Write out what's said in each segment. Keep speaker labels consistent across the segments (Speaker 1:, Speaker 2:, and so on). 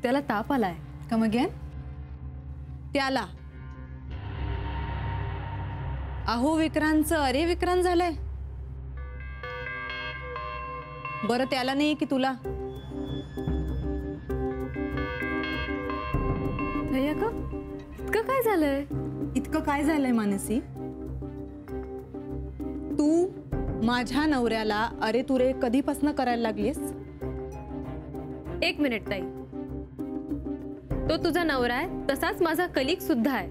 Speaker 1: त्याला ताप आलाय.
Speaker 2: Come again. त्याला अहो विक्रांतचं अरे विक्रांत झालंय. बरं त्याला नाही की तुला?
Speaker 1: भैया का इतकं काय झालंय?
Speaker 2: इतकं काय झालंय मानसी? तू माझ्या नवऱ्याला अरे तुरे कधीपासून करायला लागलीस?
Speaker 1: 1 मिनिट ताई, तो तुझा नवरा आहे तसाच माझा कलीग सुद्धा आहे.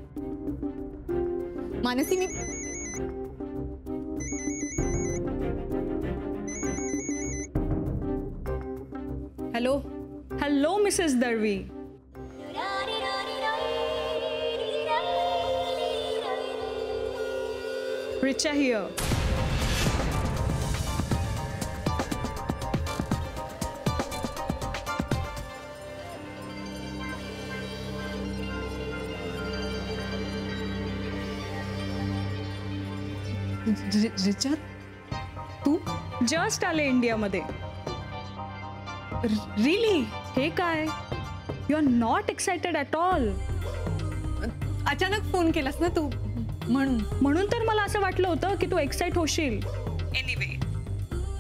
Speaker 2: मानसी मी hello
Speaker 3: hello Mrs Dalvi. Richa here.
Speaker 2: Richa तू
Speaker 3: जस्ट आले इंडियामध्ये. रिली? हे काय? You are not excited at all.
Speaker 2: अचानक फोन केलास ना तू
Speaker 3: म्हणून तर मला असं वाटलं होतं की तू एक्साइट होशील. एनिवे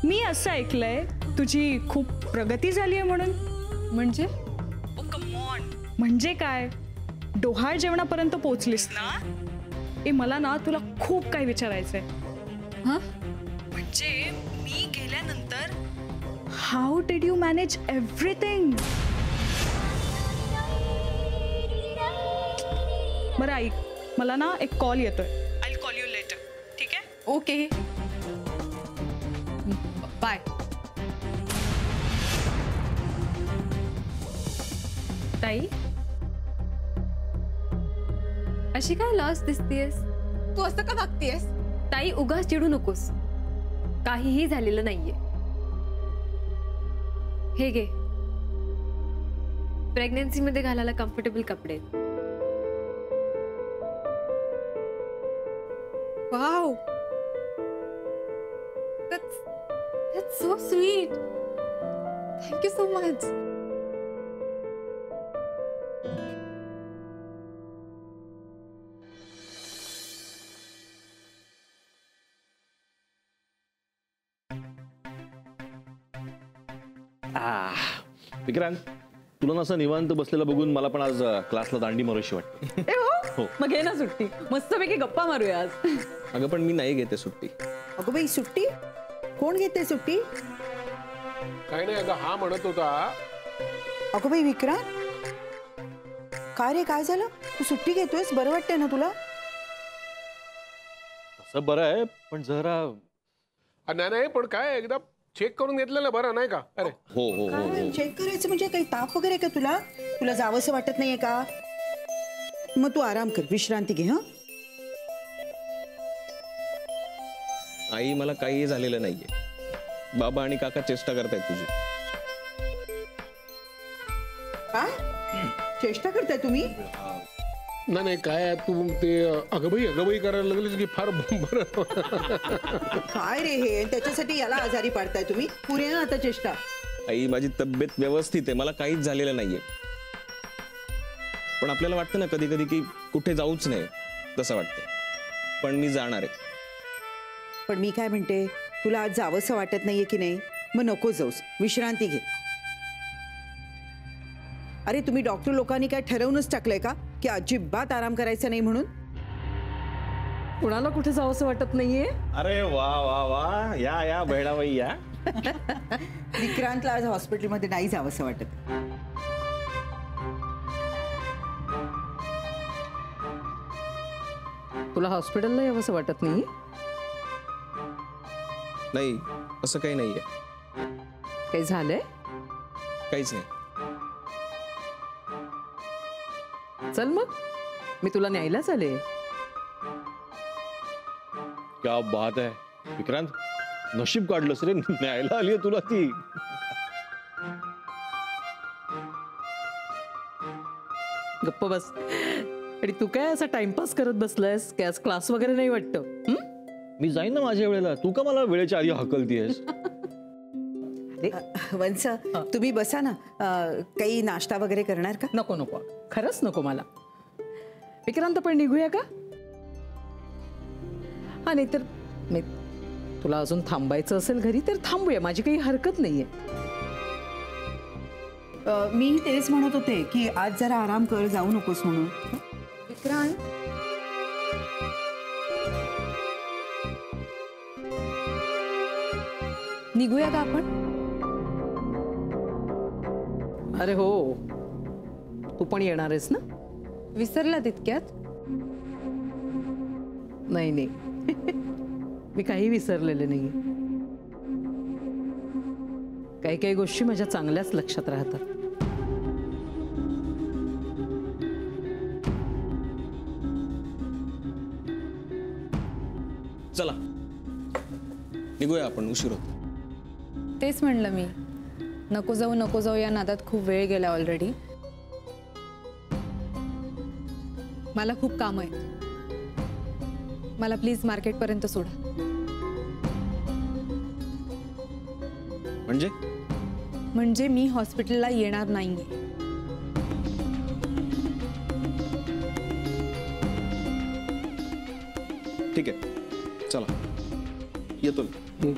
Speaker 3: मी असं ऐकलंय तुझी खूप प्रगती झाली आहे म्हणून.
Speaker 2: म्हणजे?
Speaker 3: म्हणजे काय? डोहाळ जेवणापर्यंत पोहोचलीस ना? मला ना तुला खूप काही विचारायचंय.
Speaker 2: हा
Speaker 3: म्हणजे मी गेल्यानंतर how did you manage everything? बरं ऐक, मला ना एक कॉल येतोय. I will call you later. ठीक आहे?
Speaker 2: Okay bye.
Speaker 1: ताई अशी काय लॉस दिसतेस?
Speaker 2: तू असं का वागतेस?
Speaker 1: ताई उगाच चिडू नकोस, काहीही झालेलं नाहीये. हे घे, प्रेग्नन्सी मध्ये घालायला कम्फर्टेबल कपडे.
Speaker 2: Wow, that's so sweet. Thank you so much.
Speaker 4: Vikrant, तुला असं निवांत बसलेलं बघून मला पण आज क्लासला दांडी मारूशी वाटते.
Speaker 2: हो मग घे ना सुट्टी, मस्तपैकी गप्पा मारूया आज.
Speaker 4: अगं पण मी नाही घेते सुट्टी.
Speaker 5: अगं बाई सुट्टी? कोण घेते सुट्टी?
Speaker 6: काही नाही, अगं हा म्हणत होता.
Speaker 5: अगं बाई विक्रांत, काय रे काय झालं? तू सुट्टी घेतोयस? बरं वाटतंय ना तुला?
Speaker 4: तसं बरं आहे, पण जरा
Speaker 6: नाही पण काय एकदा चेक करून घेतलेलं बरं नाही का? अरे
Speaker 4: हो हो हो.
Speaker 5: चेक करायचं म्हणजे काही ताप वगैरे का तुला? तुला जावंसं वाटत नाहीये का? मग तू आराम कर, विश्रांती घे. हा
Speaker 4: आई, मला काही झालेलं नाहीये. बाबा आणि काका चेष्टा करतायत तुझी.
Speaker 5: काय चेष्टा करताय तुम्ही?
Speaker 6: नाही काय तू ते अगबाई करायला लागलीस की फार बरं.
Speaker 5: काय रे हे? त्याच्यासाठी याला आजारी पाडताय तुम्ही? पुरे ना आता चेष्टा.
Speaker 4: आई, माझी तब्येत व्यवस्थित आहे, मला काहीच झालेलं नाहीये. पण आपल्याला वाटतं ना कधी कधी की कुठे जाऊच नाही, तसं वाटतं. पण मी जाणार आहे.
Speaker 5: पण मी काय म्हणते, तुला आज जावंसं वाटत नाहीये की नाही? मग नको जाऊस, विश्रांती घे. अरे तुम्ही डॉक्टर लोकांनी काय ठरवूनच टाकलंय का की अजिबात आराम करायचा नाही म्हणून?
Speaker 2: कुणाला कुठे जावंसं वाटत नाहीये?
Speaker 4: अरे वा वा वा, या बहिणाबाई या.
Speaker 5: विक्रांतला आज हॉस्पिटलमध्ये नाही जावंसं वाटत.
Speaker 2: तुला हॉस्पिटलला यावंसं वाटत नाही?
Speaker 4: नाही, असं काही नाहीये.
Speaker 2: काही झालंय?
Speaker 4: काहीच नाही.
Speaker 2: चल मग मी तुला न्यायलाच आले.
Speaker 4: क्या बात आहे विक्रांत, नशीब काढलंस रे, न्यायला आली तुला ती.
Speaker 2: गप्प बस. आणि तू काय असा टाइमपास करत बसलायस की आज क्लास वगैरे नाही वाटतं?
Speaker 4: मी जाईन ना माझ्या वेळेला, तू का मला वेळेच्या आधी हकलतीयस?
Speaker 5: वंस तुम्ही बसा ना. काही नाश्ता वगैरे करणार का?
Speaker 2: नको नको, खरंच नको मला. विक्रांत पण निघूया का? हा, नाही तर मी तुला अजून थांबायचं असेल घरी तर थांबूया, माझी काही हरकत नाहीये.
Speaker 5: मी तेच म्हणत होते की आज जरा आराम कर, जाऊ नकोस म्हणून.
Speaker 1: विक्रांत, निघूया का आपण?
Speaker 2: अरे हो, तू पण येणार आहेस ना?
Speaker 1: विसरला तितक्यात?
Speaker 2: नाही नाही मी काही विसरलेले नाही. काही काही गोष्टी माझ्या चांगल्याच लक्षात राहतात.
Speaker 7: चला निघूया आपण, उशीर होतो.
Speaker 8: तेच म्हणलं मी, नको जाऊ या नादात खूप वेळ गेला ऑलरेडी. मला खूप काम आहे, मला प्लीज मार्केटपर्यंत सोडा. म्हणजे मी हॉस्पिटलला येणार नाहीये.
Speaker 7: ठीक आहे, चला येतो मी.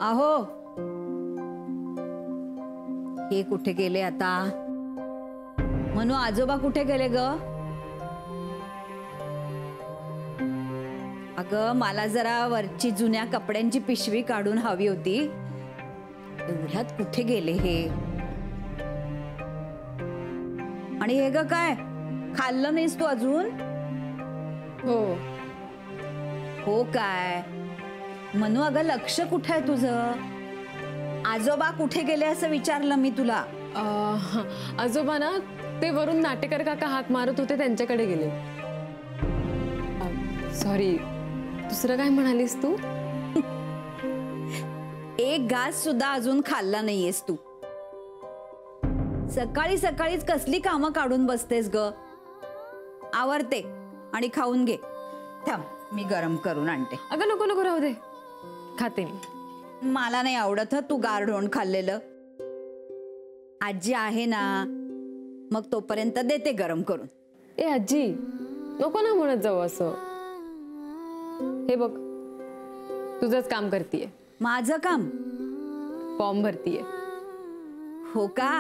Speaker 9: आहो, हे कुठे गेले आता? म्हणू आजोबा कुठे गेले ग? अगं, मला जरा वरची जुन्या कपड्यांची पिशवी काढून हवी होती. एवढ्यात कुठे गेले हे? आणि हे ग काय खाल्लं नाहीस तू अजून? हो काय म्हणू? अगं, लक्ष कुठे आहे तुझं? आजोबा कुठे गेले असं विचारलं मी तुला.
Speaker 1: आजोबा ना, ते वरून नाटेकर काका हाक मारत होते, त्यांच्याकडे गेले. सॉरी, दुसरं काय म्हणालीस तू?
Speaker 9: एक घास सुद्धा अजून खाल्ला नाहीयेस तू. सकाळी सकाळीच कसली कामं काढून बसतेस ग? आवरते आणि खाऊन घे. थांब, मी गरम करून आणते.
Speaker 1: अगं नको नको, राहू दे, खाते मी.
Speaker 9: मला नाही आवडत तू गारढोण खाल्लेलं. आजी आहे ना, मग तोपर्यंत देते गरम करून.
Speaker 1: ए आजी, नको ना म्हणत जाऊ असं. हे बघ, तुझंच काम करतीये.
Speaker 9: माझं काम?
Speaker 1: फॉर्म भरतीये.
Speaker 9: हो का?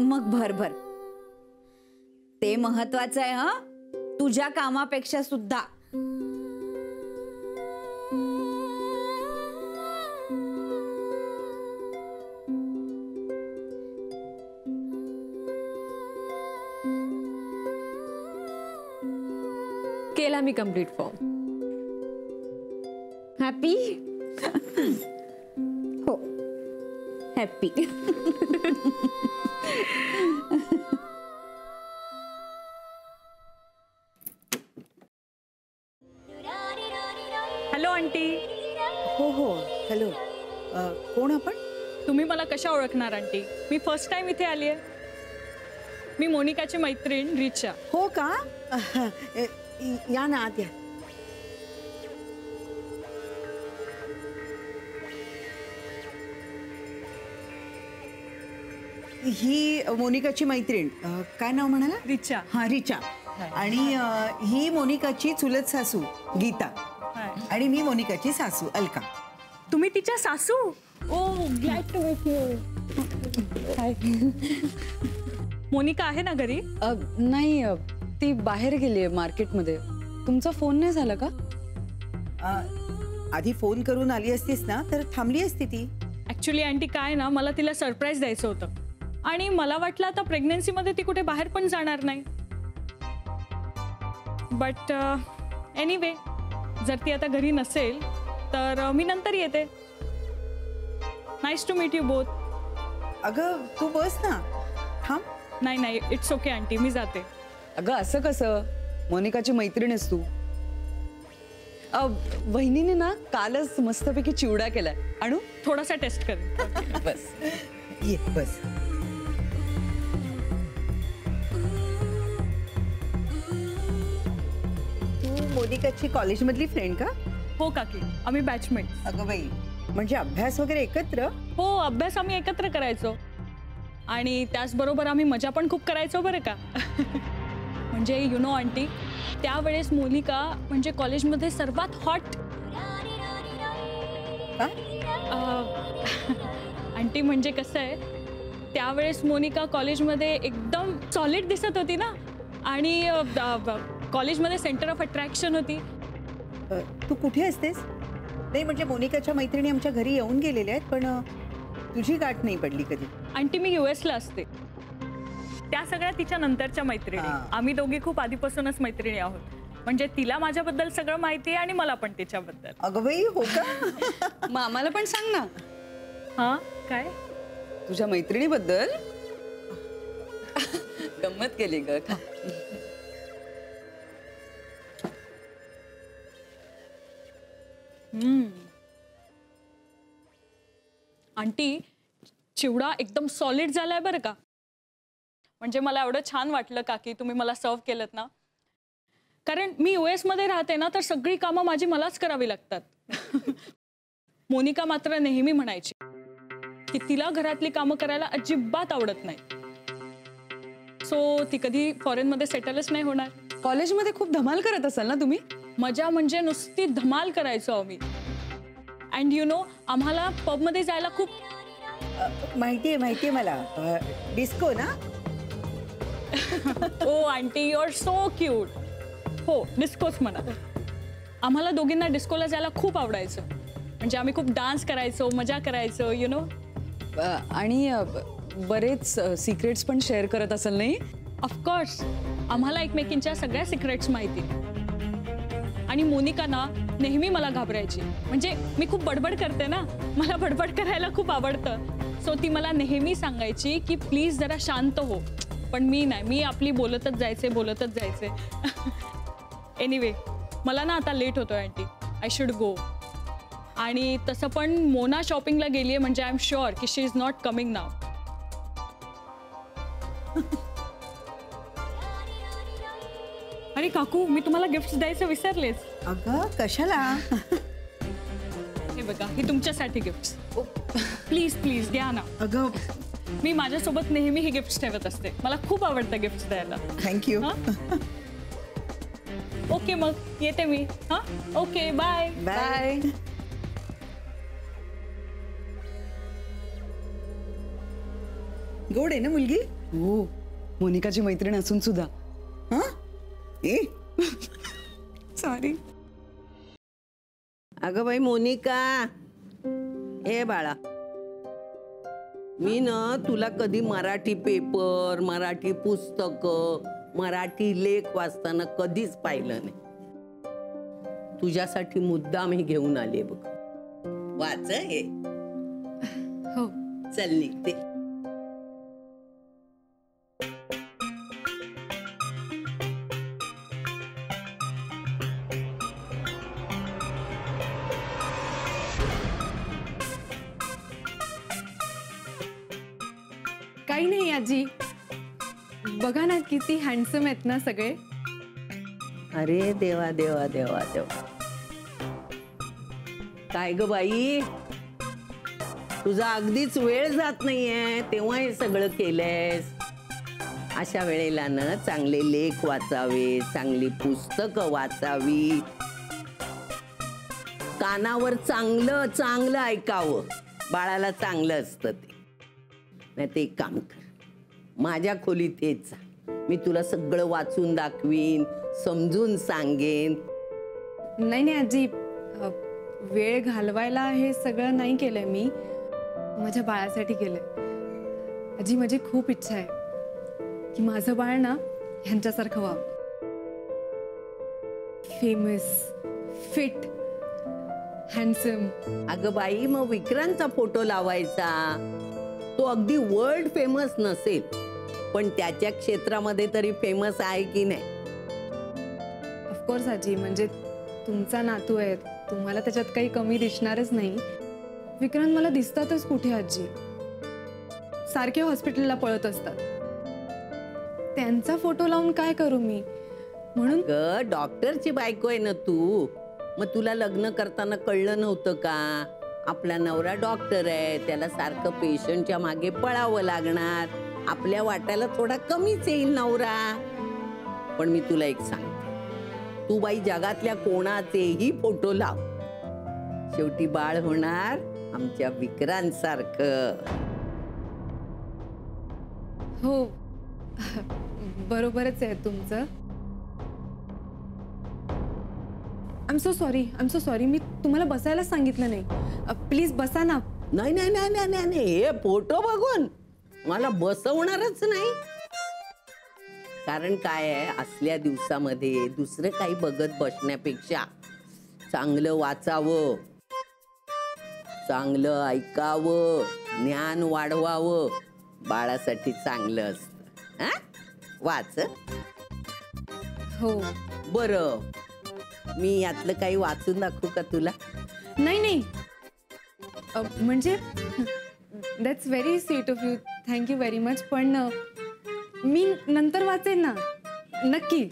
Speaker 9: मग भर भर. ते महत्वाचं आहे हा, तुझ्या कामापेक्षा सुद्धा.
Speaker 1: केला मी कंप्लीट फॉर्म. हॅपी?
Speaker 9: हो, हॅपी.
Speaker 3: Hello aunty.
Speaker 5: हो हो, हॅलो. कोण आपण?
Speaker 3: तुम्ही मला कशा ओळखणार आंटी? मी फर्स्ट टाइम इथे आली आहे. मी मोनिकाची मैत्रीण रिचा.
Speaker 5: हो का? या ना आत या. ही मोनिकाची मैत्रीण. काय नाव म्हणाला?
Speaker 3: रिचा.
Speaker 5: हा, रिचा. आणि ही मोनिकाची चुलत सासू गीता. आणि मी मोनिकाची सासू अलका.
Speaker 3: तुम्ही तिच्या सासू? ओ, ग्लॅड टू मीट यू. हाय. मोनिका आहे ना घरी?
Speaker 8: नाही, ती बाहेर गेली आहे मार्केटमध्ये. तुमचा फोन नाही झाला का?
Speaker 5: आधी फोन करून आली असतीस ना तर थांबली असती ती.
Speaker 3: ऍक्च्युली आंटी काय ना, मला तिला सरप्राईज द्यायचं होतं आणि मला वाटलं आता प्रेग्नन्सीमध्ये ती कुठे बाहेर पण जाणार नाही. बट एनिवे, जर ती आता घरी नसेल तर मी नंतर येते. Nice to meet you both.
Speaker 5: अगं, तू बस ना, थांब.
Speaker 3: नाही नाही, इट्स ओके आंटी, मी जाते.
Speaker 8: अगं असं कसं? मोनिकाची मैत्रीण आहेस तू.
Speaker 10: वहिनीने ना कालच मस्तपैकी चिवडा केलाय. आणू
Speaker 3: थोडासा टेस्ट कर.
Speaker 10: बस.
Speaker 5: ये बस. तू मोनिकाची कॉलेजमधली फ्रेंड का?
Speaker 3: हो काकी, आम्ही बॅचमेट.
Speaker 5: अगं बाई, म्हणजे अभ्यास वगैरे एकत्र?
Speaker 3: हो, अभ्यास आम्ही एकत्र करायचो आणि त्याचबरोबर आम्ही मजा पण खूप करायचो बरं का. म्हणजे यु नो आंटी, त्यावेळेस मोनिका म्हणजे कॉलेजमध्ये सर्वात हॉट. आंटी म्हणजे कसं आहे, त्यावेळेस मोनिका कॉलेजमध्ये एकदम सॉलिड दिसत होती ना आणि कॉलेजमध्ये सेंटर ऑफ अट्रॅक्शन होती.
Speaker 5: तू कुठे असतेस? नाही म्हणजे मोनिकाच्या मैत्रिणी आमच्या घरी येऊन गेलेल्या आहेत, पण तुझी गाठ नाही पडली कधी.
Speaker 3: आंटी मी US ला असते. त्या सगळ्या तिच्या नंतरच्या मैत्रिणी. आम्ही दोघी खूप आधीपासूनच मैत्रिणी आहोत. म्हणजे तिला माझ्याबद्दल सगळं माहिती आहे आणि मला पण तिच्याबद्दल.
Speaker 5: अगं बाई, हो का?
Speaker 10: मग आम्हाला पण सांग ना.
Speaker 3: हा काय?
Speaker 10: तुझ्या मैत्रिणीबद्दल. गंमत केली ग.
Speaker 3: आंटी, चिवडा एकदम सॉलिड झालाय बरं का. म्हणजे मला एवढं छान वाटलं काकी तुम्ही मला सर्व केलं ना. कारण मी US मध्ये राहते ना, तर सगळी कामं माझी मलाच करावी लागतात. मोनिका मात्र नेहमी म्हणायची की तिला घरातली कामं करायला अजिबात आवडत नाही. सो ती कधी फॉरेन मध्ये सेटलच नाही होणार.
Speaker 10: कॉलेजमध्ये खूप धमाल करत असाल ना तुम्ही?
Speaker 3: मजा म्हणजे नुसती धमाल करायचो आम्ही. अँड यु नो, आम्हाला पबमध्ये जायला खूप.
Speaker 5: माहितीये मला. डिस्को ना?
Speaker 3: Oh aunty, you are so cute. हो, डिस्कोच म्हणा. आम्हाला दोघींना डिस्कोला जायला खूप आवडायचं. म्हणजे आम्ही खूप डान्स करायचो, मजा करायचो, यु नो.
Speaker 10: आणि बरेच सिक्रेट्स पण शेअर करत असाल नाही?
Speaker 3: ऑफकोर्स, आम्हाला एकमेकींच्या सगळ्या सिक्रेट्स माहिती. आणि मोनिका ना नेहमी मला घाबरायची. म्हणजे मी खूप बडबड करते ना, मला बडबड करायला खूप आवडतं. सो ती मला नेहमी सांगायची की प्लीज जरा शांत हो. पण मी नाही, मी आपली बोलतच जायचे. एनिवे, मला ना आता लेट होतोय आंटी. I should go. आणि तसं पण मोना शॉपिंगला गेली आहे, म्हणजे आय एम शुअर की शी इज नॉट कमिंग नाव. अरे काकू, मी तुम्हाला गिफ्ट द्यायचं विसरलेच.
Speaker 5: अगं कशाला?
Speaker 3: हे बघा, ही तुमच्यासाठी गिफ्ट. प्लीज प्लीज घ्या ना.
Speaker 5: अगं
Speaker 3: मी माझ्यासोबत नेहमी ही गिफ्ट ठेवत असते. मला खूप आवडतं गिफ्ट द्यायला.
Speaker 5: थँक्यू.
Speaker 3: ओके, मग येते मी. हा, ओके, बाय.
Speaker 5: बाय. गोड आहे ना मुलगी?
Speaker 10: हो, मोनिकाची मैत्रीण असून सुद्धा.
Speaker 5: हा? ए
Speaker 10: सॉरी.
Speaker 11: अगं बाई मोनिका, हे बाळा, मी ना तुला कधी मराठी पेपर, मराठी पुस्तकं, मराठी लेख वाचताना कधीच पाहिलं नाही. तुझ्यासाठी मुद्दाम हे घेऊन आले बघ. वाच हे.
Speaker 8: हो.
Speaker 11: चल निघते.
Speaker 8: काही नाही आजी, बघा ना किती हँडसम आहेत ना सगळे.
Speaker 11: अरे देवा देवा देवा देवा. काय ग बाई, तुझा अगदीच वेळ जात नाहीये तेव्हा हे सगळं केलंयस. अशा वेळेला ना चांगले लेख वाचावे, चांगली पुस्तकं वाचावी, कानावर चांगलं चांगलं ऐकावं. बाळाला चांगलं असतं ते. नाही ते एक काम कर, माझ्या खोलीत येत जा. मी तुला सगळं वाचून दाखवीन, समजून सांगेन.
Speaker 8: नाही आजी, वेळ घालवायला हे सगळं नाही केलंय मी, माझ्या बाळासाठी केलंय. आजी, माझी खूप इच्छा आहे की माझं बाळ ना ह्यांच्यासारखं व्हावं. Famous, fit, handsome.
Speaker 11: अगं बाई, मग विक्रांतचा फोटो लावायचा. तो अगदी वर्ल्ड फेमस नसेल, पण त्याच्या क्षेत्रामध्ये तरी फेमस आहे की नाही?
Speaker 8: ऑफकोर्स आजी, म्हणजे तुमचा नातू आहे, तुम्हाला त्याच्यात काही कमी दिसणारच नाही. विक्रांत मला दिसतातच कुठे आजी, सारखे हॉस्पिटलला पळत असतात. त्यांचा फोटो लावून काय करू मी? म्हणून
Speaker 11: डॉक्टरची बायको आहे ना तू, मग तुला लग्न करताना कळलं नव्हतं का? आपला नवरा डॉक्टर आहे, त्याला सारखं पेशंटच्या मागे पळावं लागणार, आपल्या वाट्याला थोडा कमीच येईल नवरा. पण मी तुला एक सांगते, तू बाई जगातल्या कोणाचेही फोटो लाव, शेवटी बाळ होणार आमच्या विक्रांतसारखं.
Speaker 8: हो, बरोबरच आहे तुमचं. I am so sorry. मी तुम्हाला बसायला सांगितलं नाही. प्लीज बसा ना.
Speaker 11: नाही नाही नाही नाही नाही नाही, हे फोटो बघून मला बसवणारच नाही. कारण काय आहे, असल्या दिवसामध्ये दुसरं काही बघत बसण्यापेक्षा चांगलं वाचावं, चांगलं ऐकावं, ज्ञान वाढवावं, बाळासाठी चांगलं असतं. हा, वाच.
Speaker 8: हो.
Speaker 11: बरं, मी यातलं काही वाचून दाखवू का तुला?
Speaker 8: नाही नाही, म्हणजे that's very sweet of you, thank you very much. पण मी नंतर वाचेन ना, नक्की.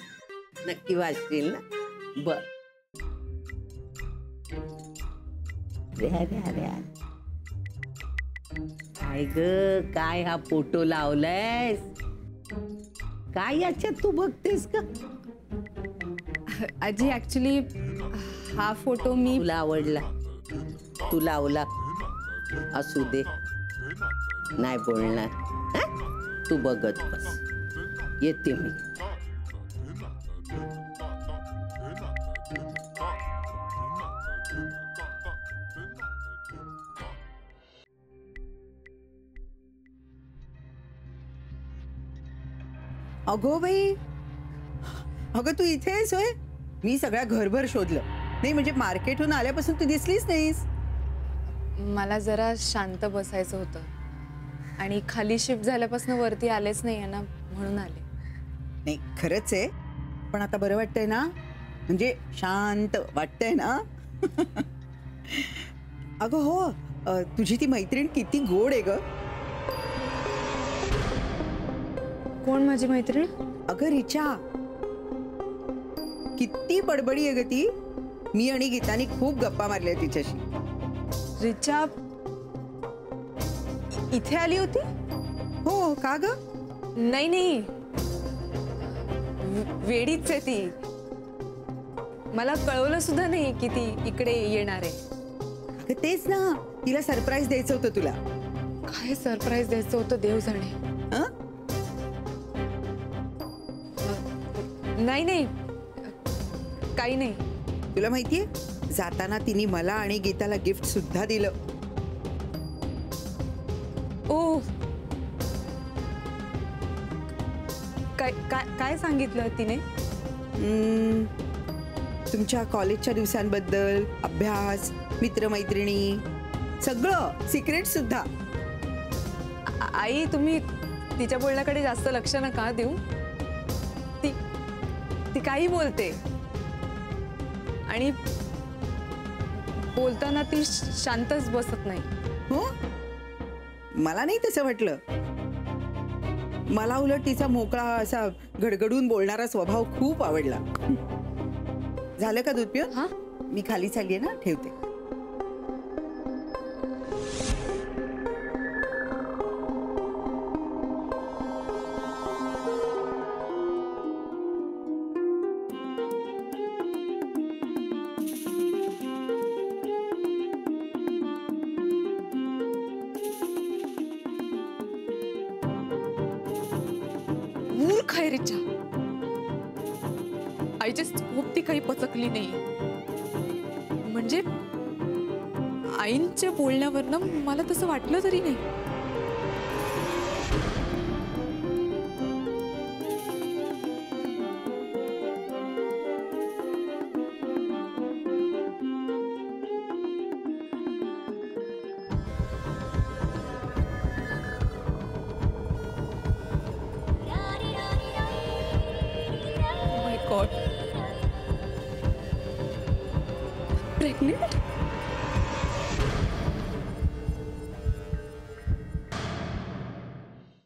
Speaker 11: नक्की वाचशील ना? बर. काय ग, काय हा फोटो लावलायस? काय याच्यात तू बघतेस का?
Speaker 8: आजी, ऍक्च्युली हा फोटो मी.
Speaker 11: तुला आवडला, तू लावला, असू दे, नाही बोलणार. तू बघत बस, येते मी.
Speaker 5: अगो बाई, अगं तू इथे आहेस होय? मी सगळ्या घरभर शोधलं, नाही म्हणजे मार्केटहून आल्यापासून तू दिसलीच नाहीस.
Speaker 8: मला जरा शांत बसायचं होतं आणि खाली शिफ्ट झाल्यापासून वरती आलेच नाही ना, म्हणून आले.
Speaker 5: नाही खरंच आहे, पण आता बरं वाटतंय ना, म्हणजे शांत वाटतंय ना? अगं हो, तुझी ती मैत्रीण किती गोड आहे ग.
Speaker 8: कोण माझी मैत्रीण?
Speaker 5: अगं रिचा, किती बडबडी आहे ग ती. मी आणि गीतानी खूप गप्पा मारल्या तिच्याशी.
Speaker 8: रिचा इथे आली होती?
Speaker 5: हो. का ग?
Speaker 8: नाही नाही, वेडीच आहे ती. मला कळवलं सुद्धा नाही की ती इकडे येणार आहे.
Speaker 5: अगं तेच ना, तिला सरप्राईज द्यायचं होतं तुला.
Speaker 8: काय सरप्राईज द्यायचं होतं देव जाणे. नाही नाही, काही नाही.
Speaker 5: तुला माहितीये, जाताना तिने मला आणि गीताला गिफ्ट सुद्धा दिलं.
Speaker 8: ओ, काय काय काय सांगितलं तिने?
Speaker 5: तुमच्या कॉलेजच्या दिवसांबद्दल, अभ्यास, मित्रमैत्रिणी, सगळं सिक्रेट सुद्धा.
Speaker 8: आई, तुम्ही तिच्या बोलण्याकडे जास्त लक्ष नका देऊ. ती काही बोलते आणि बोलताना ती शांतच बसत नाही.
Speaker 5: हो, मला नाही तसं वाटलं. मला उलट तिचा मोकळा असा गडगडून बोलणारा स्वभाव खूप आवडला. झालं का दूध पिऊन?
Speaker 8: हा,
Speaker 5: मी खाली चालली ना, ठेवते.
Speaker 8: मूर्ख आहे रिचा. आय जस्ट होप ती काही पचकली नाही. म्हणजे आईंच्या बोलण्यावरनं मला तसं वाटलं तरी नाही. चॉकलेट